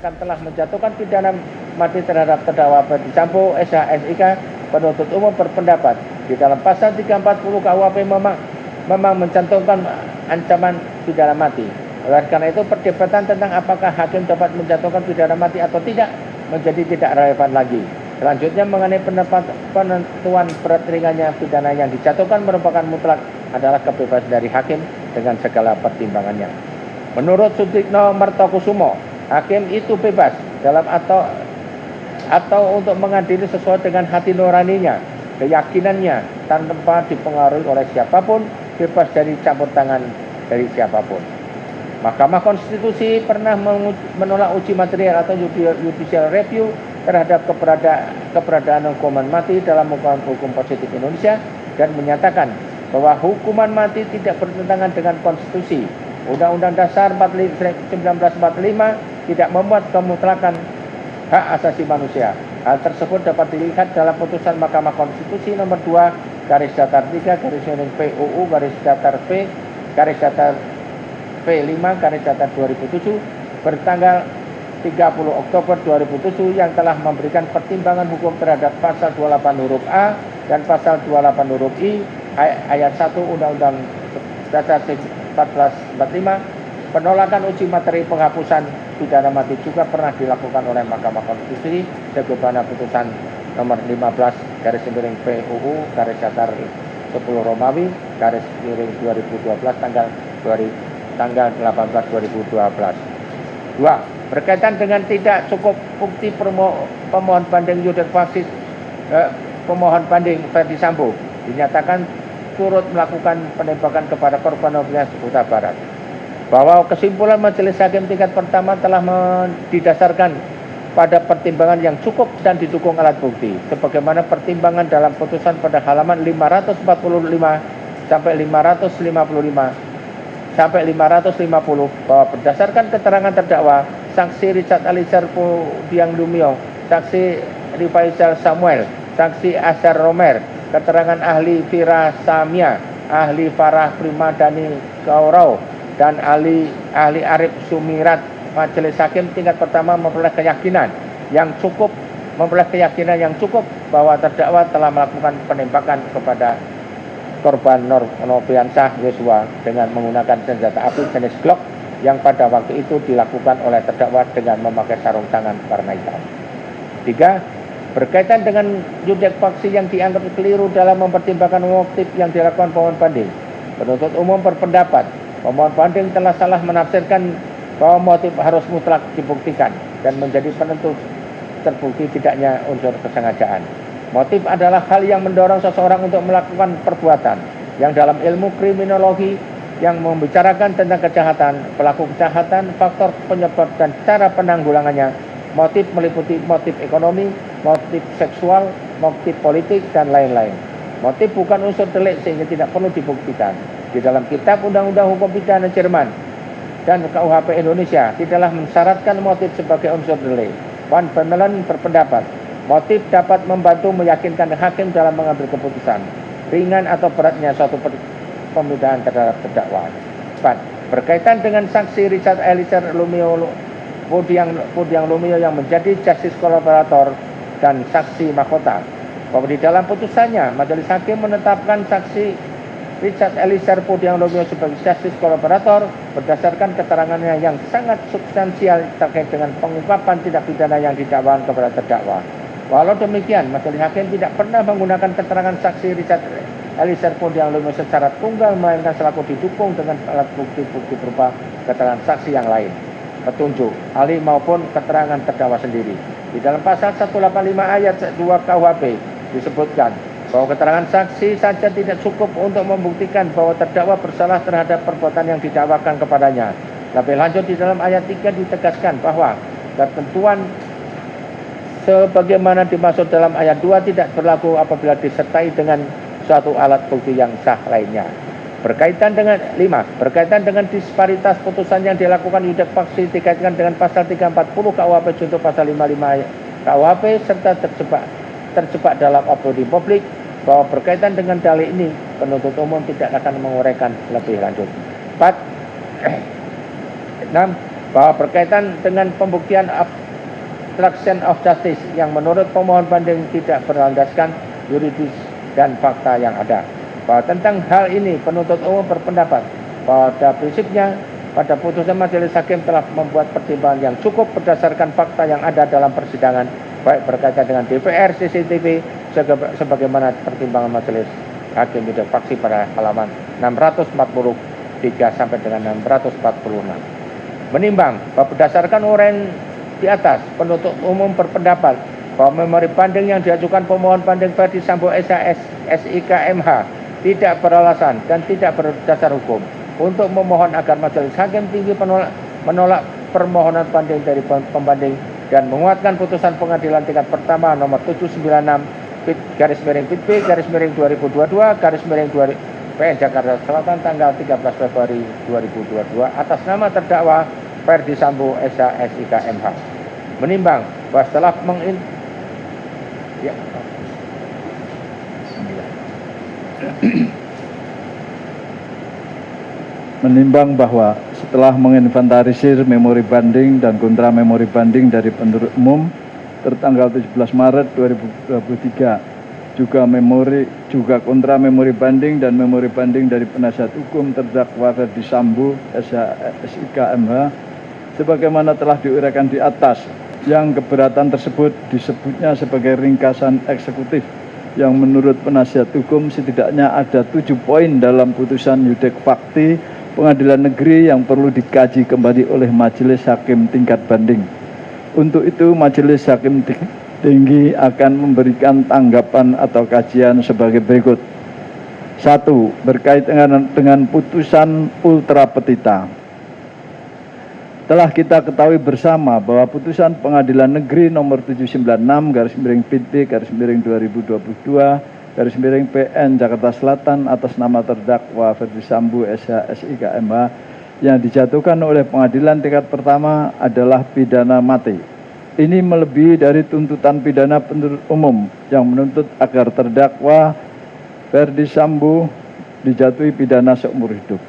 menyatakan telah menjatuhkan pidana mati terhadap terdakwa Ferdi Sambo SH/SIK, penuntut umum berpendapat di dalam pasal 340 KUHP memang mencantumkan ancaman pidana mati. Oleh karena itu, perdebatan tentang apakah hakim dapat menjatuhkan pidana mati atau tidak menjadi tidak relevan lagi. Selanjutnya, mengenai penentuan berat ringannya pidana yang dijatuhkan merupakan mutlak adalah kebebasan dari hakim dengan segala pertimbangannya. Menurut Sutikno Martokusumo, hakim itu bebas dalam atau untuk mengadili sesuai dengan hati nuraninya, keyakinannya, tanpa dipengaruhi oleh siapapun, bebas dari campur tangan dari siapapun. Mahkamah Konstitusi pernah menolak uji material atau judicial review terhadap keberadaan hukuman mati dalam hukum positif Indonesia dan menyatakan bahwa hukuman mati tidak bertentangan dengan konstitusi. Undang-Undang Dasar 1945 tidak memuat kemutlakan hak asasi manusia. Hal tersebut dapat dilihat dalam putusan Mahkamah Konstitusi nomor 2/3-P/UU/P/P5/2007 bertanggal 30 Oktober 2007 yang telah memberikan pertimbangan hukum terhadap pasal 28 huruf A dan pasal 28 huruf I ayat 1 Undang-Undang Dasar 1445. Penolakan uji materi penghapusan pidana mati juga pernah dilakukan oleh Mahkamah Konstitusi sebagaimana putusan nomor 15/PUU/10 Romawi /2012 tanggal 18 2012. 2. Berkaitan dengan tidak cukup bukti pemohon banding Yudek Faksis pemohon banding Ferdi Sambo dinyatakan turut melakukan penembakan kepada korban Nofriansah Huta Barat. Bahwa kesimpulan majelis hakim tingkat pertama telah didasarkan pada pertimbangan yang cukup dan didukung alat bukti, sebagaimana pertimbangan dalam putusan pada halaman 545 sampai 550 bahwa berdasarkan keterangan terdakwa saksi Richard Eliezer Pudiang Lumiu, saksi Rifaisal Samuel, saksi Azhar Romer, keterangan ahli Fira Samia, ahli Farah Primadani Kaurau, dan ahli Arif Sumirat, majelis hakim tingkat pertama memperoleh keyakinan yang cukup bahwa terdakwa telah melakukan penembakan kepada korban Nofriansah Yosua dengan menggunakan senjata api jenis Glock yang pada waktu itu dilakukan oleh terdakwa dengan memakai sarung tangan warna hitam. 3. Berkaitan dengan Yudek Faksi yang dianggap keliru dalam mempertimbangkan motif yang dilakukan pemohon banding, penuntut umum berpendapat pemohon banding telah salah menafsirkan bahwa motif harus mutlak dibuktikan dan menjadi penentu terbukti tidaknya unsur kesengajaan. Motif adalah hal yang mendorong seseorang untuk melakukan perbuatan yang dalam ilmu kriminologi yang membicarakan tentang kejahatan, pelaku kejahatan, faktor penyebab dan cara penanggulangannya. Motif meliputi motif ekonomi, motif seksual, motif politik, dan lain-lain. Motif bukan unsur delik sehingga tidak perlu dibuktikan. Di dalam Kitab Undang-Undang Hukum Pidana Jerman dan KUHP Indonesia tidaklah mensyaratkan motif sebagai unsur delik. Van Bemmelen berpendapat motif dapat membantu meyakinkan hakim dalam mengambil keputusan ringan atau beratnya suatu pembedahan terhadap terdakwa. 4. Berkaitan dengan saksi Richard Eliezer Pudiang Lumiu yang menjadi justice collaborator dan saksi mahkota, bahwa di dalam putusannya majelis hakim menetapkan saksi Richard Eliezer Pudiang Lumiu sebagai justice collaborator berdasarkan keterangannya yang sangat substansial terkait dengan pengungkapan tindak pidana yang didakwakan kepada terdakwa. Walau demikian, majelis hakim tidak pernah menggunakan keterangan saksi Richard Eliezer Pudiang Lumiu secara tunggal, melainkan selaku didukung dengan alat bukti-bukti berupa keterangan saksi yang lain, petunjuk, ahli maupun keterangan terdakwa sendiri. Di dalam pasal 185 ayat 2 KUHP disebutkan bahwa keterangan saksi saja tidak cukup untuk membuktikan bahwa terdakwa bersalah terhadap perbuatan yang didakwakan kepadanya. Lebih lanjut di dalam ayat 3 ditegaskan bahwa ketentuan sebagaimana dimaksud dalam ayat 2 tidak berlaku apabila disertai dengan suatu alat bukti yang sah lainnya. Berkaitan dengan disparitas putusan yang dilakukan Yudek Faksi dikaitkan dengan pasal 340 KUHP junto pasal 55 KUHP serta terjebak dalam opini publik, bahwa berkaitan dengan dalil ini penuntut umum tidak akan menguraikan lebih lanjut. 4. 6. bahwa berkaitan dengan pembuktian obstruction of justice yang menurut pemohon banding tidak berlandaskan yuridis dan fakta yang ada. Bahwa tentang hal ini penuntut umum berpendapat pada prinsipnya pada putusan majelis hakim telah membuat pertimbangan yang cukup berdasarkan fakta yang ada dalam persidangan, baik berkaitan dengan DPR, CCTV, sebagaimana pertimbangan majelis hakim bidang faksi pada halaman 643 sampai dengan 646. Menimbang bahwa berdasarkan uraian di atas, penuntut umum berpendapat bahwa memori banding yang diajukan pemohon banding Ferdi Sambo SH SIK MH tidak beralasan dan tidak berdasar hukum untuk memohon agar majelis hakim tinggi menolak permohonan banding dari pembanding dan menguatkan putusan pengadilan tingkat pertama nomor 796/PIT/2022/2 PN Jakarta Selatan tanggal 13 Februari 2022 atas nama terdakwa Ferdi Sambo SH SIK MH. Menimbang bahwa setelah Menimbang bahwa setelah menginventarisir memori banding dan kontra memori banding dari penuntut umum tertanggal 17 Maret 2023, juga kontra memori banding dan memori banding dari penasihat hukum terdakwa Ferdi Sambo SIK MH sebagaimana telah diuraikan di atas, yang keberatan tersebut disebutnya sebagai ringkasan eksekutif yang menurut penasihat hukum setidaknya ada 7 poin dalam putusan yudek fakti pengadilan negeri yang perlu dikaji kembali oleh majelis hakim tingkat banding. Untuk itu majelis hakim tinggi akan memberikan tanggapan atau kajian sebagai berikut. 1. Berkait dengan putusan ultra petita. Telah kita ketahui bersama bahwa putusan Pengadilan Negeri nomor 796/PT/2022/PN Jakarta Selatan atas nama terdakwa Ferdi Sambo SH SIK MH yang dijatuhkan oleh pengadilan tingkat pertama adalah pidana mati. Ini melebihi dari tuntutan pidana penuntut umum yang menuntut agar terdakwa Ferdi Sambo dijatuhi pidana seumur hidup.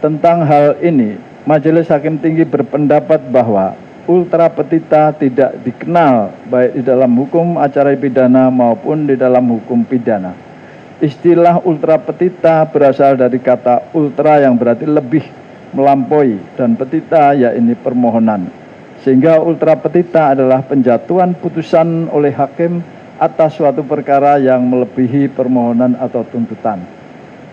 Tentang hal ini, Majelis Hakim Tinggi berpendapat bahwa ultra petita tidak dikenal baik di dalam hukum acara pidana maupun di dalam hukum pidana. Istilah ultra petita berasal dari kata ultra yang berarti lebih, melampaui, dan petita yaitu permohonan. Sehingga ultra petita adalah penjatuhan putusan oleh hakim atas suatu perkara yang melebihi permohonan atau tuntutan.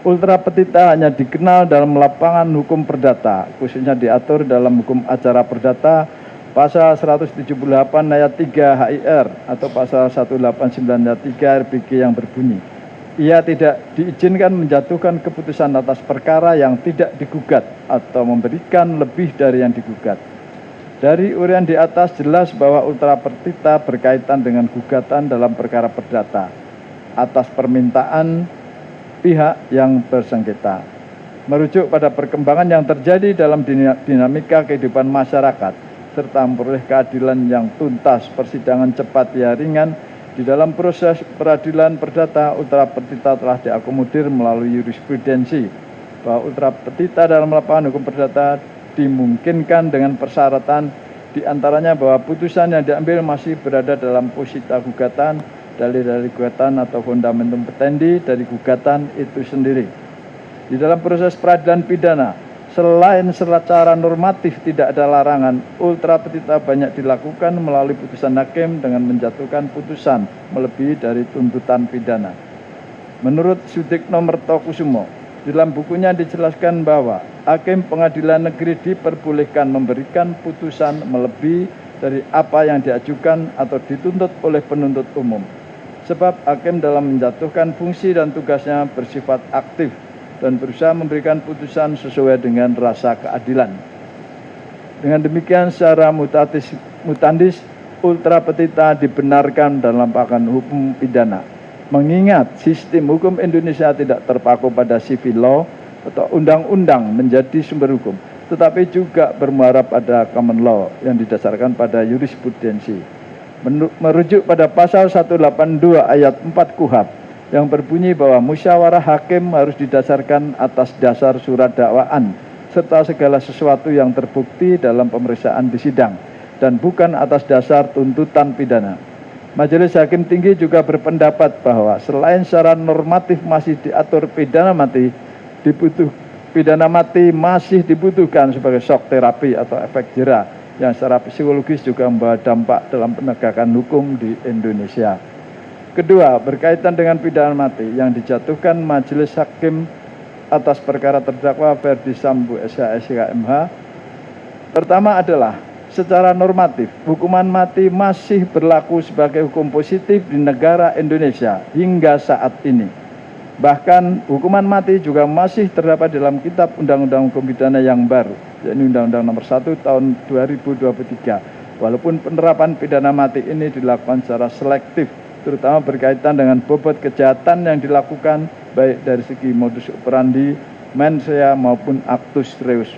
Ultra petita hanya dikenal dalam lapangan hukum perdata, khususnya diatur dalam hukum acara perdata pasal 178 ayat 3 HIR atau pasal 189 ayat 3 RPG yang berbunyi, ia tidak diizinkan menjatuhkan keputusan atas perkara yang tidak digugat atau memberikan lebih dari yang digugat. Dari uraian di atas jelas bahwa ultra petita berkaitan dengan gugatan dalam perkara perdata atas permintaan pihak yang bersengketa. Merujuk pada perkembangan yang terjadi dalam dinamika kehidupan masyarakat serta memperoleh keadilan yang tuntas, persidangan cepat ya ringan di dalam proses peradilan perdata, ultra petita telah diakomodir melalui jurisprudensi bahwa ultra petita dalam lapangan hukum perdata dimungkinkan dengan persyaratan diantaranya bahwa putusan yang diambil masih berada dalam posita gugatan, dalil-dalil gugatan atau fundamentum petendi dari gugatan itu sendiri. Di dalam proses peradilan pidana, selain secara normatif tidak ada larangan, ultra petita banyak dilakukan melalui putusan hakim dengan menjatuhkan putusan melebihi dari tuntutan pidana. Menurut Sudikno Mertokusumo, dalam bukunya dijelaskan bahwa hakim pengadilan negeri diperbolehkan memberikan putusan melebihi dari apa yang diajukan atau dituntut oleh penuntut umum. Sebab hakim dalam menjatuhkan fungsi dan tugasnya bersifat aktif dan berusaha memberikan putusan sesuai dengan rasa keadilan. Dengan demikian secara mutandis ultra petita dibenarkan dalam lapangan hukum pidana. Mengingat sistem hukum Indonesia tidak terpaku pada civil law atau undang-undang menjadi sumber hukum, tetapi juga bermuara pada common law yang didasarkan pada jurisprudensi. Merujuk pada pasal 182 ayat 4 KUHP yang berbunyi bahwa musyawarah hakim harus didasarkan atas dasar surat dakwaan serta segala sesuatu yang terbukti dalam pemeriksaan di sidang, dan bukan atas dasar tuntutan pidana. Majelis Hakim Tinggi juga berpendapat bahwa selain secara normatif masih diatur pidana mati, pidana mati masih dibutuhkan sebagai shock terapi atau efek jera yang secara psikologis juga membawa dampak dalam penegakan hukum di Indonesia. Kedua, berkaitan dengan pidana mati yang dijatuhkan Majelis Hakim atas perkara terdakwa Ferdi Sambo SH MH. Pertama adalah secara normatif, hukuman mati masih berlaku sebagai hukum positif di negara Indonesia hingga saat ini. Bahkan hukuman mati juga masih terdapat dalam Kitab Undang-Undang Hukum Pidana yang baru, yakni Undang-Undang Nomor 1 Tahun 2023. Walaupun penerapan pidana mati ini dilakukan secara selektif, terutama berkaitan dengan bobot kejahatan yang dilakukan, baik dari segi modus operandi, mens rea maupun actus reus.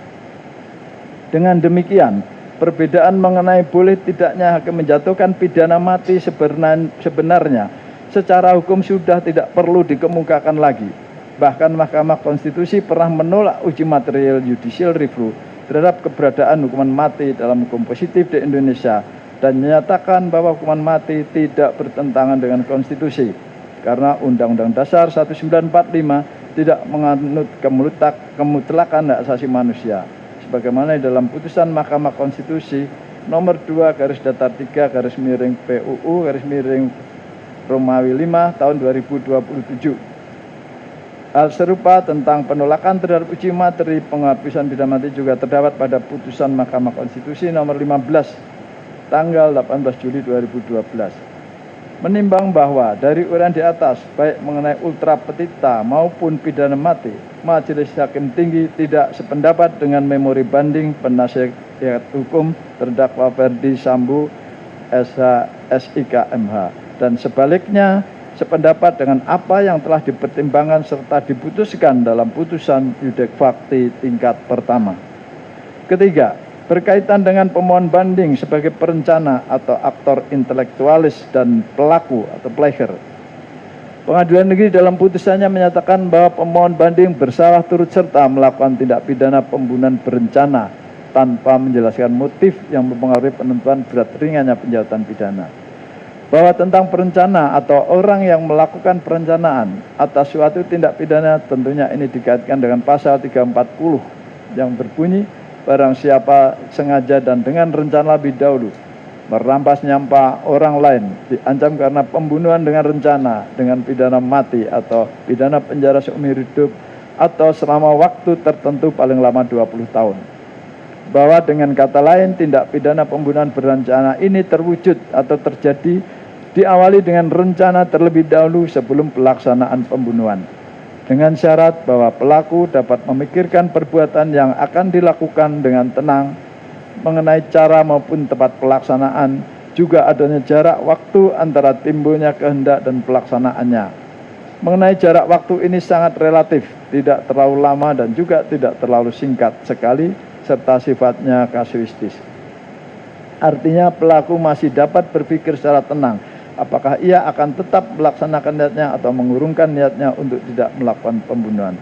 Dengan demikian, perbedaan mengenai boleh tidaknya hakim menjatuhkan pidana mati sebenarnya secara hukum sudah tidak perlu dikemukakan lagi. Bahkan Mahkamah Konstitusi pernah menolak uji material judicial review terhadap keberadaan hukuman mati dalam hukum positif di Indonesia dan menyatakan bahwa hukuman mati tidak bertentangan dengan konstitusi karena Undang-Undang Dasar 1945 tidak menganut kemutlakan hak asasi manusia. Sebagaimana dalam putusan Mahkamah Konstitusi nomor 2/3/PUU Romawi 5 tahun 2027. Hal serupa tentang penolakan terhadap uji materi penghapusan pidana mati juga terdapat pada putusan Mahkamah Konstitusi nomor 15 tanggal 18 Juli 2012. Menimbang bahwa dari uraian di atas, baik mengenai ultra petita maupun pidana mati, Majelis Hakim Tinggi tidak sependapat dengan memori banding penasihat hukum terdakwa Ferdi Sambo SH/SIK MH, dan sebaliknya sependapat dengan apa yang telah dipertimbangkan serta diputuskan dalam putusan Yudek Fakti tingkat pertama. Ketiga, berkaitan dengan pemohon banding sebagai perencana atau aktor intelektualis dan pelaku atau player. Pengadilan Negeri dalam putusannya menyatakan bahwa pemohon banding bersalah turut serta melakukan tindak pidana pembunuhan berencana tanpa menjelaskan motif yang mempengaruhi penentuan berat ringannya penjatuhan pidana. Bahwa tentang perencana atau orang yang melakukan perencanaan atas suatu tindak pidana, tentunya ini dikaitkan dengan pasal 340 yang berbunyi barang siapa sengaja dan dengan rencana lebih dahulu merampas nyampa orang lain diancam karena pembunuhan dengan rencana dengan pidana mati atau pidana penjara seumur hidup atau selama waktu tertentu paling lama 20 tahun. Bahwa dengan kata lain tindak pidana pembunuhan berencana ini terwujud atau terjadi diawali dengan rencana terlebih dahulu sebelum pelaksanaan pembunuhan, dengan syarat bahwa pelaku dapat memikirkan perbuatan yang akan dilakukan dengan tenang mengenai cara maupun tempat pelaksanaan, juga adanya jarak waktu antara timbulnya kehendak dan pelaksanaannya. Mengenai jarak waktu ini sangat relatif, tidak terlalu lama dan juga tidak terlalu singkat sekali, serta sifatnya kasuistis. Artinya pelaku masih dapat berpikir secara tenang apakah ia akan tetap melaksanakan niatnya atau mengurungkan niatnya untuk tidak melakukan pembunuhan.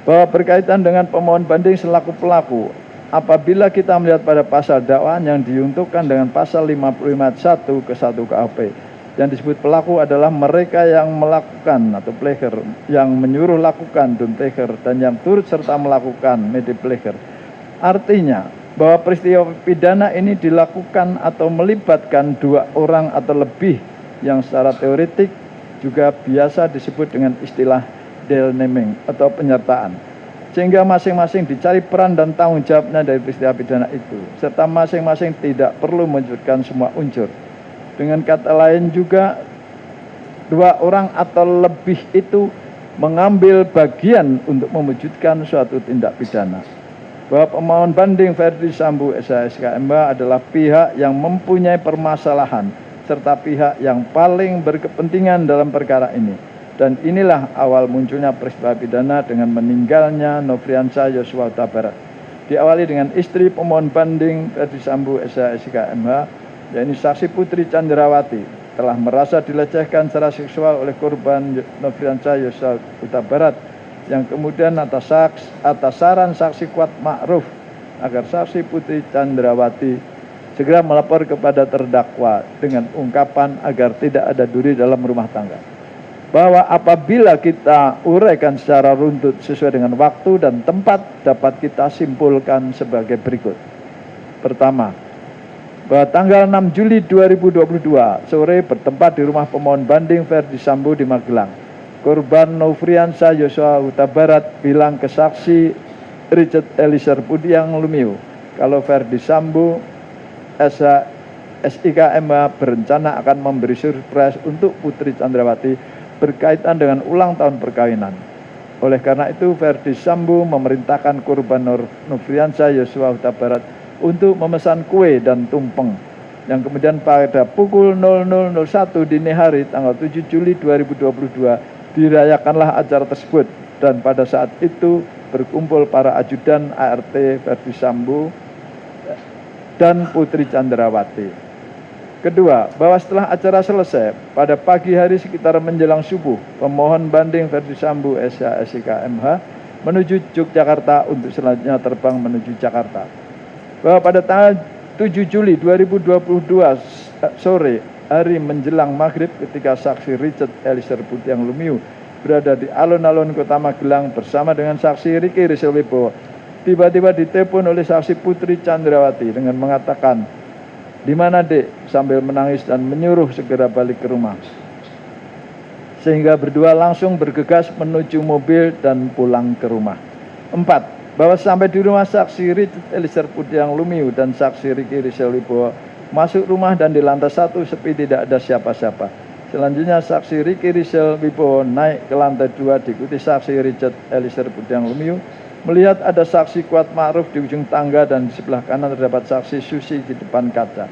Bahwa berkaitan dengan pemohon banding selaku pelaku, apabila kita melihat pada pasal dakwaan yang diuntukkan dengan pasal 55 ke 1 KUHP, yang disebut pelaku adalah mereka yang melakukan atau player, yang menyuruh lakukan don player, dan yang turut serta melakukan mede player. Artinya bahwa peristiwa pidana ini dilakukan atau melibatkan dua orang atau lebih, yang secara teoretik juga biasa disebut dengan istilah deelneming atau penyertaan, sehingga masing-masing dicari peran dan tanggung jawabnya dari peristiwa pidana itu, serta masing-masing tidak perlu menyebutkan semua unsur. Dengan kata lain juga dua orang atau lebih itu mengambil bagian untuk mewujudkan suatu tindak pidana. Bahwa pemohon banding Ferdi Sambo SH/SIK MH adalah pihak yang mempunyai permasalahan serta pihak yang paling berkepentingan dalam perkara ini. Dan inilah awal munculnya peristiwa pidana dengan meninggalnya Nofriansah Yosua Huta Barat. Diawali dengan istri pemohon banding Ferdi Sambo SH/SIK MH, yaitu saksi Putri Chandrawati, telah merasa dilecehkan secara seksual oleh korban Nofriansah Yosua Huta Barat yang kemudian atas saran saksi Kuat Ma'ruf agar saksi Putri Chandrawati segera melapor kepada terdakwa dengan ungkapan agar tidak ada duri dalam rumah tangga. Bahwa apabila kita uraikan secara runtut sesuai dengan waktu dan tempat, dapat kita simpulkan sebagai berikut. Pertama, bahwa tanggal 6 Juli 2022 sore bertempat di rumah pemohon banding Ferdi Sambo di Magelang, korban Nofriansah Yosua Huta Barat bilang ke saksi Richard Eliezer Pudiang Lumiu kalau Ferdi Sambo SIKMH berencana akan memberi surprise untuk Putri Chandrawati berkaitan dengan ulang tahun perkawinan. Oleh karena itu, Ferdi Sambo memerintahkan korban Nofriansah Yosua Huta Barat untuk memesan kue dan tumpeng, yang kemudian pada pukul 00.01 dini hari tanggal 7 Juli 2022 dirayakanlah acara tersebut, dan pada saat itu berkumpul para ajudan ART Ferdi Sambo dan Putri Chandrawati. Kedua, bahwa setelah acara selesai, pada pagi hari sekitar menjelang subuh, pemohon banding Ferdi Sambo SIKMH menuju Yogyakarta untuk selanjutnya terbang menuju Jakarta. Bahwa pada tanggal 7 Juli 2022 sore, hari menjelang maghrib, ketika saksi Richard Eliezer Pudiang Lumiu berada di alun-alun Kota Magelang bersama dengan saksi Ricky Rizal Wibowo, tiba-tiba ditelepon oleh saksi Putri Chandrawati dengan mengatakan, "Di mana, Dek?" sambil menangis dan menyuruh segera balik ke rumah. Sehingga berdua langsung bergegas menuju mobil dan pulang ke rumah. 4. Bahwa sampai di rumah saksi Richard Eliezer Pudiang Lumiu dan saksi Ricky Rizal Wibowo masuk rumah dan di lantai 1 sepi, tidak ada siapa-siapa. Selanjutnya saksi Ricky Rizal Wibowo naik ke lantai 2 diikuti saksi Richard Eliezer Pudiang Lumiu. Melihat ada saksi Kuat Ma'ruf di ujung tangga dan di sebelah kanan terdapat saksi Susi di depan kaca.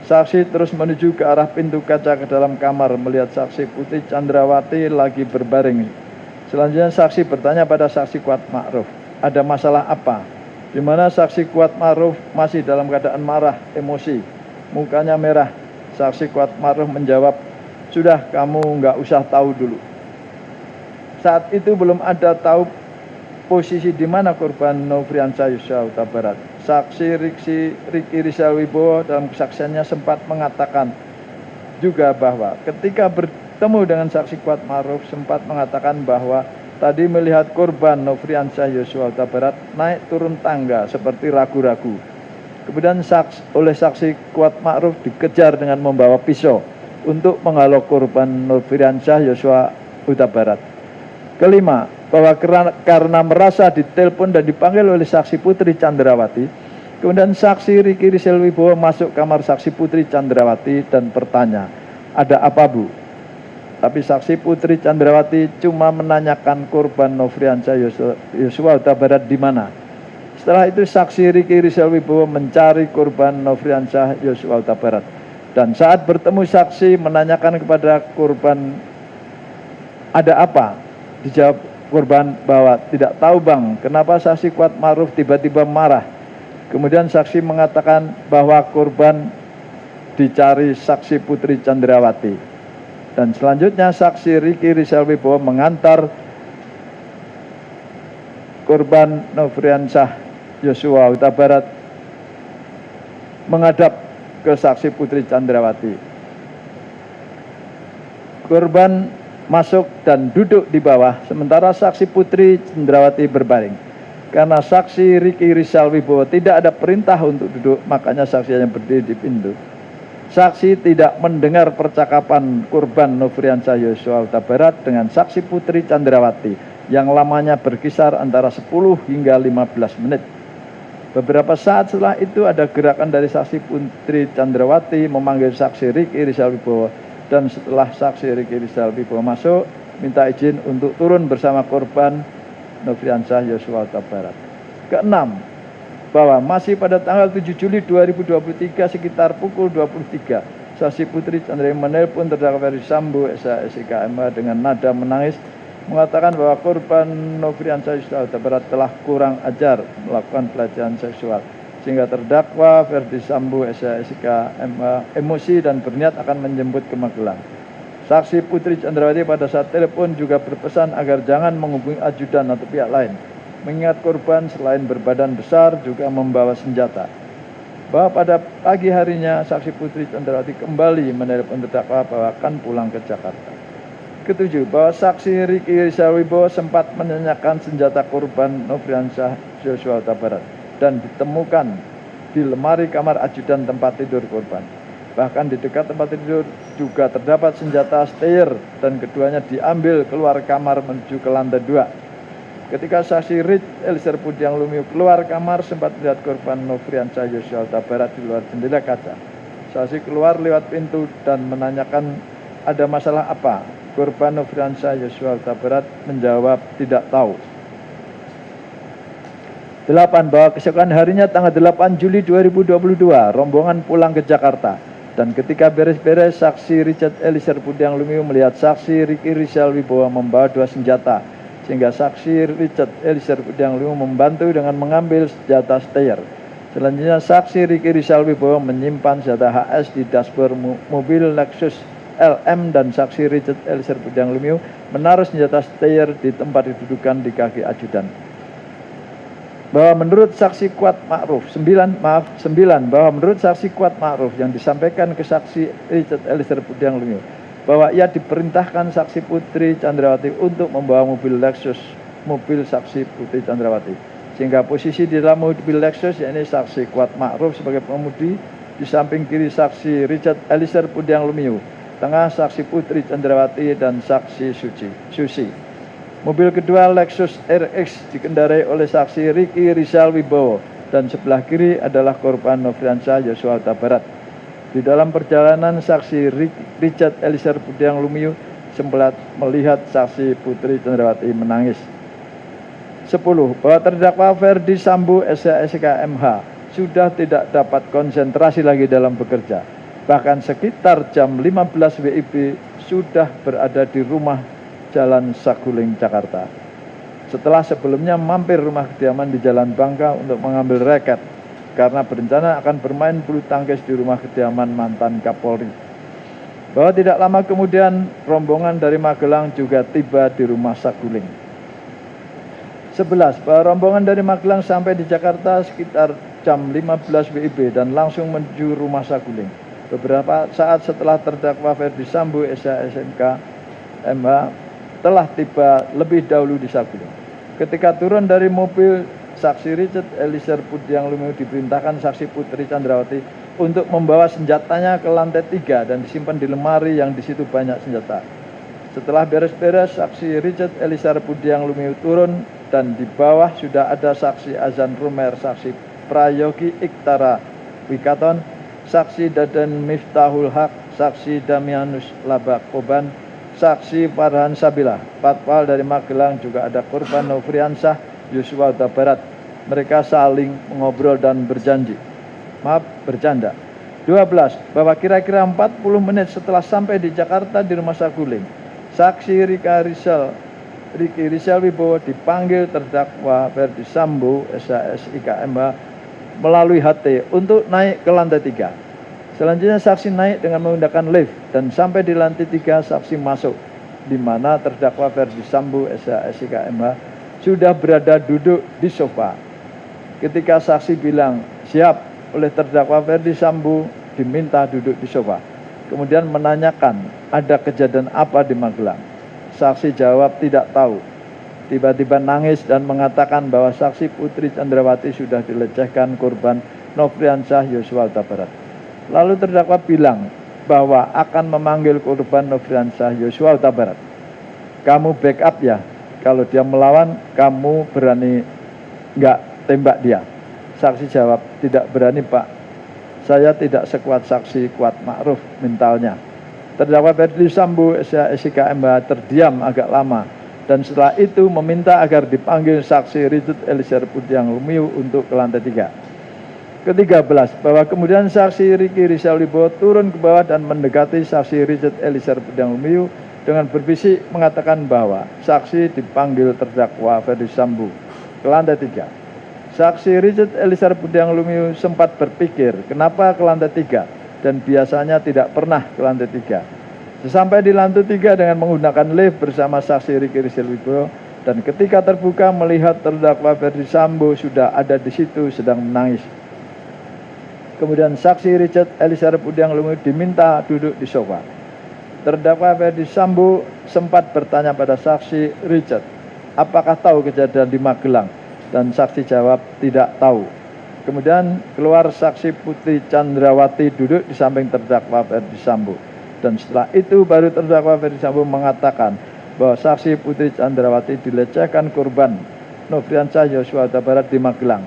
Saksi terus menuju ke arah pintu kaca ke dalam kamar melihat saksi Putri Chandrawati lagi berbaring. Selanjutnya saksi bertanya pada saksi Kuat Ma'ruf, "Ada masalah apa?" Di mana saksi Kuat Ma'ruf masih dalam keadaan marah, emosi, mukanya merah. Saksi Kuat Ma'ruf menjawab, "Sudah, kamu nggak usah tahu dulu." Saat itu belum ada tahu posisi di mana korban Nofriansah Yosua Huta Barat. Saksi Ricky Rizal Wibowo dalam kesaksiannya sempat mengatakan juga bahwa ketika bertemu dengan saksi Kuat Ma'ruf sempat mengatakan bahwa tadi melihat korban Nofriansah Yosua Huta Barat naik turun tangga seperti ragu-ragu. Kemudian oleh saksi Kuat Ma'ruf dikejar dengan membawa pisau untuk menghalau korban Nofriansah Yosua Huta Barat. Kelima, bahwa karena merasa ditelepon dan dipanggil oleh saksi Putri Chandrawati, kemudian saksi Ricky Rizal Wibowo masuk kamar saksi Putri Chandrawati dan bertanya, "Ada apa, Bu?" Tapi saksi Putri Chandrawati cuma menanyakan korban Nofriansah Yosua Huta Barat di mana. Setelah itu saksi Ricky Rizal Wibowo mencari korban Nofriansah Yosua Huta Barat, dan saat bertemu saksi menanyakan kepada korban, "Ada apa?" Dijawab korban bahwa tidak tahu, Bang, kenapa saksi Kuat Ma'ruf tiba-tiba marah. Kemudian saksi mengatakan bahwa korban dicari saksi Putri Chandrawati. Dan selanjutnya saksi Ricky Rizal Wibowo mengantar korban Nofriansah Yosua Huta Barat menghadap ke saksi Putri Chandrawati. Korban masuk dan duduk di bawah, sementara saksi Putri Chandrawati berbaring. Karena saksi Ricky Rizal Wibowo tidak ada perintah untuk duduk, makanya saksi hanya berdiri di pintu. Saksi tidak mendengar percakapan korban Nofriansah Yosua Huta Barat dengan saksi Putri Chandrawati yang lamanya berkisar antara 10 hingga 15 menit. Beberapa saat setelah itu ada gerakan dari saksi Putri Chandrawati memanggil saksi Ricky Rizal Wibowo, dan setelah saksi Ricky Rizal Wibowo masuk, minta izin untuk turun bersama korban Nofriansah Yosua Huta Barat. Keenam, bahwa masih pada tanggal 7 Juli 2023 sekitar pukul 23, saksi Putri Chandrawati menelpon terdakwa Ferdi Sambo SIKMH dengan nada menangis, mengatakan bahwa korban Nofriansah Yosua Huta Barat telah kurang ajar melakukan pelecehan seksual, sehingga terdakwa Ferdi Sambo SIKMH emosi dan berniat akan menjemput ke Magelang. Saksi Putri Chandrawati pada saat telepon juga berpesan agar jangan menghubungi ajudan atau pihak lain, mengingat korban selain berbadan besar juga membawa senjata. Bahwa pada pagi harinya saksi Putri Chandrawati kembali menelpon terdakwa bahwa akan pulang ke Jakarta. Ketujuh, bahwa saksi Riki Rizal Wibowo sempat menanyakan senjata korban Nofriansyah Yosua Huta Barat dan ditemukan di lemari kamar ajudan tempat tidur korban. Bahkan di dekat tempat tidur juga terdapat senjata steyr dan keduanya diambil keluar kamar menuju ke lantai 2. Ketika saksi Rich Elisir Pudiang Lumiu keluar kamar sempat melihat korban Nofriansyah Yosua Huta Barat di luar jendela kaca. Saksi keluar lewat pintu dan menanyakan ada masalah apa. Korban Nofriansyah Yosua Huta Barat menjawab tidak tahu. 8. Bahwa keesokan harinya tanggal 8 Juli 2022 rombongan pulang ke Jakarta. Dan ketika beres-beres, saksi Richard Elisir Pudiang Lumiu melihat saksi Riki Rizal Wibowo membawa 2 senjata. Sehingga saksi Richard Elisir Pudiang Lumiu membantu dengan mengambil senjata steyr. Selanjutnya saksi Riki Rizal Wibowo menyimpan senjata HS di dashboard mobil Lexus LM dan saksi Richard Elisir Pudiang Lumiu menaruh senjata steyr di tempat didudukan di kaki ajudan. Bahwa menurut saksi Kuat Ma'ruf 9 bahwa menurut saksi Kuat Ma'ruf yang disampaikan ke saksi Richard Elisir Pudiang Lumiu bahwa ia diperintahkan saksi Putri Chandrawati untuk membawa mobil Lexus mobil saksi Putri Chandrawati, sehingga posisi di dalam mobil Lexus yakni saksi Kuat Ma'ruf sebagai pengemudi, di samping kiri saksi Richard Elisir Pudiang Lumiu, tengah saksi Putri Chandrawati dan saksi Susi. Mobil kedua Lexus RX dikendarai oleh saksi Riki Rizal Wibowo dan sebelah kiri adalah korban Nofriansyah Yosua Huta Barat. Di dalam perjalanan saksi Richard Elisir Pudiang Lumiu sempat melihat saksi Putri Chandrawati menangis. 10. Bahwa terdakwa Ferdi Sambo SK MH sudah tidak dapat konsentrasi lagi dalam bekerja. Bahkan sekitar jam 15 WIB sudah berada di rumah Jalan Saguling, Jakarta. Setelah sebelumnya mampir rumah kediaman di Jalan Bangka untuk mengambil raket karena berencana akan bermain bulu tangkis di rumah kediaman mantan Kapolri. Bahwa tidak lama kemudian rombongan dari Magelang juga tiba di rumah Saguling. 11. Bahwa rombongan dari Magelang sampai di Jakarta sekitar jam 15 WIB dan langsung menuju rumah Saguling. Beberapa saat setelah terdakwa Ferdi Sambo SK MH telah tiba lebih dahulu di Saguling. Ketika turun dari mobil, saksi Richard Elisir Pudiang Lumiu diperintahkan saksi Putri Chandrawati untuk membawa senjatanya ke lantai 3 dan disimpan di lemari yang di situ banyak senjata. Setelah beres-beres, saksi Richard Elisir Pudiang Lumiu turun dan di bawah sudah ada saksi Azan Rumer, saksi Prayogi Iktara Wikaton, saksi Dadan Miftahul Haq, saksi Damianus Labak Koban, saksi Farhan Sabila. Patwal dari Magelang juga ada korban Nofriansyah Yosua Huta Barat. Mereka saling mengobrol dan bercanda. 12. Bahwa kira-kira 40 menit setelah sampai di Jakarta di rumah Saguling, saksi Riki Rizal Wibowo dipanggil terdakwa Ferdi Sambo SK melalui HT untuk naik ke lantai 3. Selanjutnya saksi naik dengan menggunakan lift dan sampai di lantai 3 saksi masuk, di mana terdakwa Ferdi Sambo SK sudah berada duduk di sofa. Ketika saksi bilang siap oleh terdakwa Ferdi Sambo diminta duduk di sofa. Kemudian menanyakan ada kejadian apa di Magelang. Saksi jawab tidak tahu. Tiba-tiba nangis dan mengatakan bahwa saksi Putri Chandrawati sudah dilecehkan korban Nofriansyah Yosua Huta Barat. Lalu terdakwa bilang bahwa akan memanggil korban Nofriansyah Yosua Huta Barat. Kamu backup ya, kalau dia melawan kamu berani nggak tembak dia? Saksi jawab tidak berani pak, saya tidak sekuat saksi Kuat Ma'ruf mentalnya. Terdakwa Ferdi Sambo SK terdiam agak lama dan setelah itu meminta agar dipanggil saksi Richard Elisir Pudiang Lumiu untuk ke lantai 3. Ke-13, bahwa kemudian saksi Riki Rizal Wibowo turun ke bawah dan mendekati saksi Richard Elisir Pudiang Lumiu dengan berbisik mengatakan bahwa saksi dipanggil terdakwa Ferdi Sambo ke lantai 3. Saksi Richard Elisir Pudiang Lumiu sempat berpikir kenapa ke lantai 3 dan biasanya tidak pernah ke lantai 3. Sesampai di lantai 3 dengan menggunakan lift bersama saksi Ricky Rizal Wibowo, dan ketika terbuka melihat terdakwa Ferdi Sambo sudah ada di situ sedang menangis. Kemudian saksi Richard Eliezer Pudiang Lumiu diminta duduk di sofa. Terdakwa Ferdi Sambo sempat bertanya pada saksi Richard, apakah tahu kejadian di Magelang? Dan saksi jawab tidak tahu. Kemudian keluar saksi Putri Chandrawati duduk di samping terdakwa Ferdi Sambo. Dan setelah itu baru terdakwa Ferdi Sambo mengatakan bahwa saksi Putri Chandrawati dilecehkan korban Nofriansah Yosua Huta Barat di Magelang.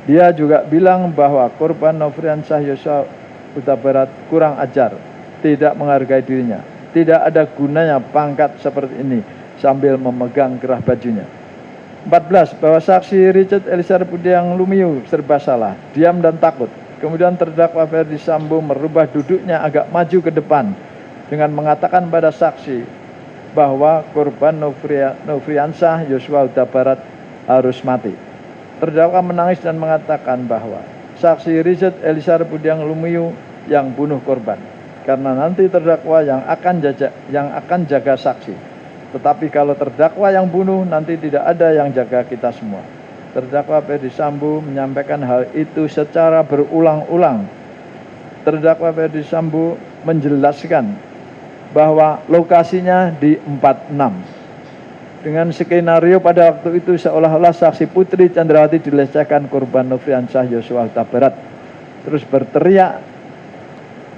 Dia juga bilang bahwa korban Nofriansah Yosua Huta Barat kurang ajar, tidak menghargai dirinya, tidak ada gunanya pangkat seperti ini, sambil memegang kerah bajunya. 14. Bahwa saksi Richard Eliezer Pudiang Lumiu serba salah, diam dan takut. Kemudian terdakwa Ferdi Sambo merubah duduknya agak maju ke depan dengan mengatakan pada saksi bahwa korban Nofriansah Yosua Huta Barat harus mati. Terdakwa menangis dan mengatakan bahwa saksi Richard Eliezer Pudiang Lumiu yang bunuh korban, karena nanti terdakwa yang akan jaga saksi. Tetapi kalau terdakwa yang bunuh, nanti tidak ada yang jaga kita semua. Terdakwa Ferdi Sambo menyampaikan hal itu secara berulang-ulang. Terdakwa Ferdi Sambo menjelaskan bahwa lokasinya di 46. Dengan skenario pada waktu itu seolah-olah saksi Putri Chandrawati dilecehkan korban Nofriansah Yosua Huta Barat. Terus berteriak.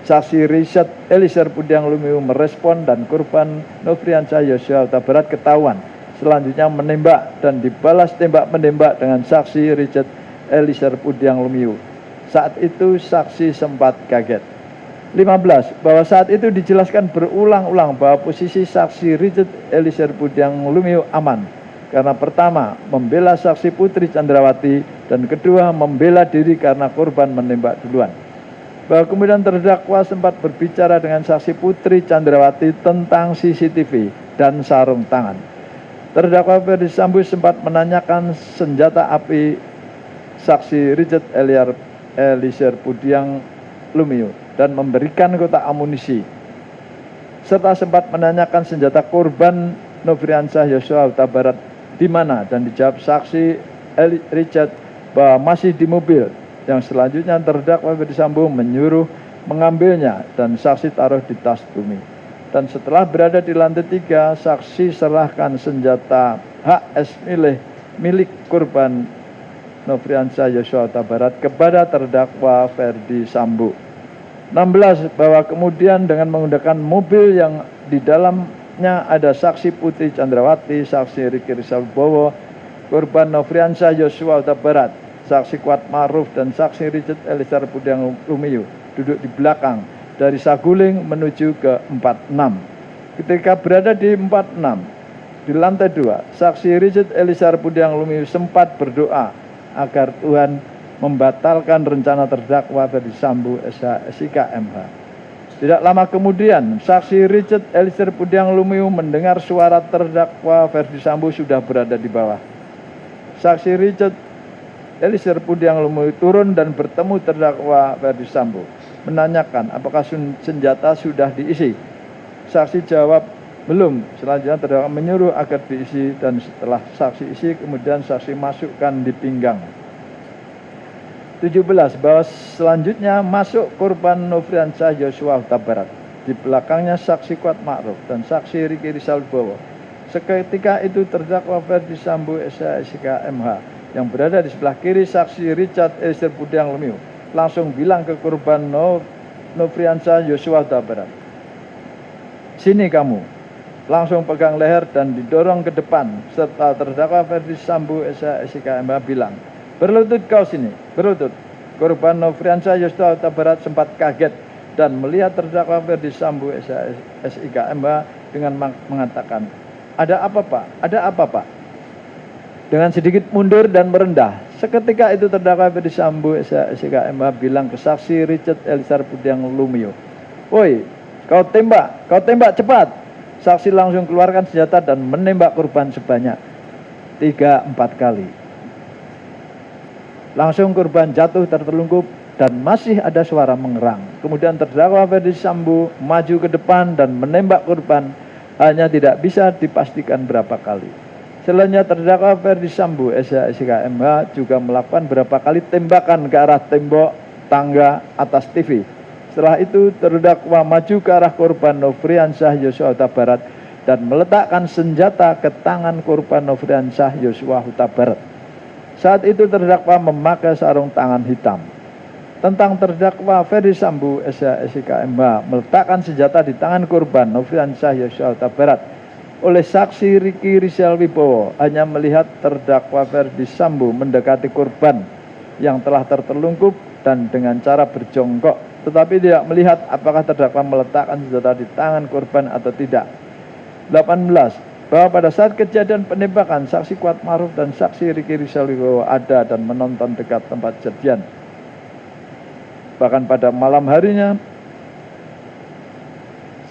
Saksi Richard Eliezer Pudiang Lumiu merespon dan korban Nofriansah Yosua Huta Barat ketahuan. Selanjutnya menembak dan dibalas tembak menembak dengan saksi Richard Eliezer Pudiang Lumiu. Saat itu saksi sempat kaget. 15. Bahwa saat itu dijelaskan berulang-ulang bahwa posisi saksi Richard Eliezer Pudiang Lumiu aman. Karena pertama, membela saksi Putri Chandrawati, dan kedua, membela diri karena korban menembak duluan. Bahwa kemudian terdakwa sempat berbicara dengan saksi Putri Chandrawati tentang CCTV dan sarung tangan. Terdakwa Ferdi Sambo sempat menanyakan senjata api saksi Richard Eliezer Pudiang Lumiu dan memberikan kotak amunisi, serta sempat menanyakan senjata korban Nofriansah Yosua Huta Barat di mana, dan dijawab saksi Richard bahwa masih di mobil. Yang selanjutnya terdakwa Ferdi Sambo menyuruh mengambilnya dan saksi taruh di tas bumi. Dan setelah berada di lantai 3, saksi serahkan senjata HS milik korban Nofriansah Yosua Huta Barat kepada terdakwa Ferdi Sambo. 16. Bahwa kemudian dengan menggunakan mobil yang di dalamnya ada saksi Putri Chandrawati, saksi Ricky Rizal Wibowo, korban Nofriansah Yosua Huta Barat, saksi Kuat Ma'ruf dan saksi Richard Eliezer Pudiang Lumiu duduk di belakang dari Saguling menuju ke 46. Ketika berada di 46, di lantai 2, saksi Richard Eliezer Pudiang Lumiu sempat berdoa agar Tuhan membatalkan rencana terdakwa Ferdi Sambo SIK MH. Tidak lama kemudian, saksi Richard Eliezer Pudiang Lumiu mendengar suara terdakwa Ferdi Sambo sudah berada di bawah. Saksi Richard Eliezer Pudiang Lumiu turun dan bertemu terdakwa Ferdi Sambo, menanyakan apakah senjata sudah diisi. Saksi jawab belum. Selanjutnya terdakwa menyuruh agar diisi, dan setelah saksi isi kemudian saksi masukkan di pinggang. 17. Bahwa selanjutnya masuk korban Nofriansah Yosua Huta Barat. Di belakangnya saksi Kuat Ma'ruf dan saksi Ricky Rizal Wibowo. Seketika itu terdakwa Ferdi Sambo SIK MH yang berada di sebelah kiri saksi Richard Eliezer Pudiang Lumiu langsung bilang ke korban Nofriansah Yosua Huta Barat, "Sini kamu." Langsung pegang leher dan didorong ke depan, serta terdakwa Ferdi Sambo SIK MH bilang, "Berlutut kau sini, berlutut." Korban Nofriansah Yosua Huta Barat sempat kaget dan melihat terdakwa Ferdi Sambo SIK MH dengan mengatakan, "Ada apa Pak? Ada apa Pak?" Dengan sedikit mundur dan merendah. Seketika itu terdakwa Ferdi Sambo SIK MH bilang ke saksi Richard Eliezer Pudiang Lumiu, "Woi, kau tembak cepat." Saksi langsung keluarkan senjata dan menembak korban sebanyak 3-4 kali. Langsung korban jatuh tertelungkup dan masih ada suara mengerang. Kemudian terdakwa Ferdi Sambo maju ke depan dan menembak korban, hanya tidak bisa dipastikan berapa kali. Selanjutnya terdakwa Ferdi Sambo SH MH juga melakukan berapa kali tembakan ke arah tembok tangga atas TV. Setelah itu terdakwa maju ke arah korban Nofriansyah Yosua Huta Barat dan meletakkan senjata ke tangan korban Nofriansyah Yosua Huta Barat. Saat itu terdakwa memakai sarung tangan hitam. Tentang terdakwa Ferdi Sambo SH meletakkan senjata di tangan korban Nofriansyah Yosua Huta Barat oleh saksi Ricky Rizal Wibowo hanya melihat terdakwa Ferdi Sambo mendekati korban yang telah tertelungkup dan dengan cara berjongkok, tetapi tidak melihat apakah terdakwa meletakkan senjata di tangan korban atau tidak. 18. Bahwa pada saat kejadian penembakan, saksi Kuat Maruf dan saksi Ricky Rizal Wibowo ada dan menonton dekat tempat kejadian. Bahkan pada malam harinya,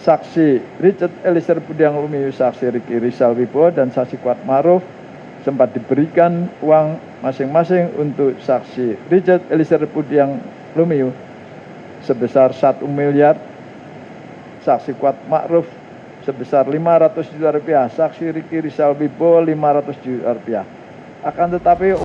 saksi Richard Eliezer Budiang Lumiu, saksi Ricky Rizal Wibowo, dan saksi Kuat Maruf sempat diberikan uang masing-masing untuk saksi Richard Eliezer Budiang Lumiu sebesar 1 miliar, saksi Kuat Maruf sebesar 500 juta rupiah, saksi Ricky Rizal Wibowo 500 juta rupiah. Akan tetapi